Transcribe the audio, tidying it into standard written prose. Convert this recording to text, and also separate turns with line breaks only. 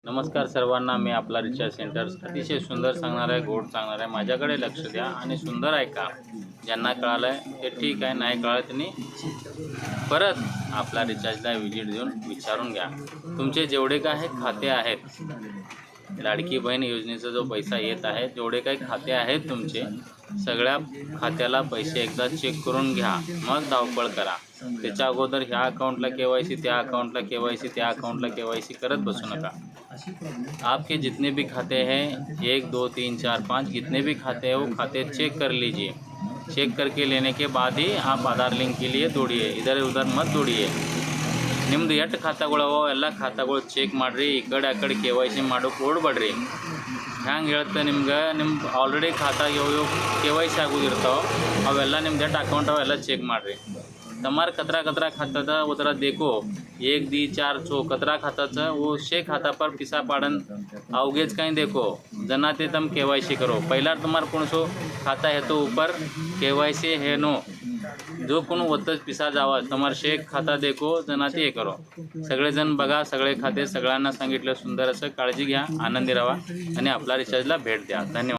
नमस्कार सर्वांना, मी आपला रिचार्ज सेंटर अतिशय सुंदर सांगणार आहे, गोड सांगणार आहे. माझ्याकडे लक्ष द्या आणि सुंदर ऐका. ज्यांना कळालं आहे ते ठीक आहे, नाही कळालं त्यांनी परत आपला रिचार्जला व्हिजिट देऊन विचारून घ्या. तुमचे जेवढे काही खाते आहेत, लाडकी बहीण योजनेचा जो पैसा येत आहे, जेवढे काही खाते आहेत तुमचे, सगळ्या खात्याला पैसे एकदा चेक करून घ्या, मग धावपळ करा. त्याच्या अगोदर ह्या अकाउंटला KYC, त्या अकाउंटला KYC, त्या अकाउंटला KYC करत बसू नका. आपके जितने भी खाते हैं, 1 2 3 4 5 जितने भी खाते हैं वो खाते चेक कर लीजिए. चेक करके लेने के बाद ही आप आधार लिंक के लिए दौड़िए, इधर उधर मत दौड़िए. ನಿಮ್ಮದು ಎಷ್ಟು ಖಾತೆಗಳವೋ ಎಲ್ಲ ಖಾತೆಗಳು ಚೆಕ್ ಮಾಡಿರಿ. ಈ ಕಡೆ ಆ ಕಡೆ KYC ಮಾಡೋಕೆ ಓಡಬೇಡ್ರಿ. ಹ್ಯಾಂಗೆ ಹೇಳ್ತೆ ನಿಮ್ಗೆ, ನಿಮ್ಮ ಆಲ್ರೆಡಿ ಖಾತಾ ಯಾವ KYC ಆಗೋದಿರ್ತಾವೆ, ಅವೆಲ್ಲ ನಿಮ್ದು ಎಷ್ಟು ಅಕೌಂಟ್ ಅವೆಲ್ಲ ಚೆಕ್ ಮಾಡಿರಿ. તમારે કતરા કતરા ખાતા ઉતરા દેખો, 1 2 4 6 કતરા ખાતા છે वो 6 खाता पर पिसा पाडन अवघेच काही देखो जना ते तुम KYC करो. पहिला तुम्हारा कौन सो खाता है तो ऊपर KYC है नो, जो कोण वतच पिसा जावा तुम्हारा 6 खाता देखो जना ते करो. सगळेजण बघा, सगळे खाते सगळ्यांना सांगितलं. सुंदर असं काळजी घ्या, आनंदी राहा आणि आपला रिचार्जला भेट द्या. धन्यवाद.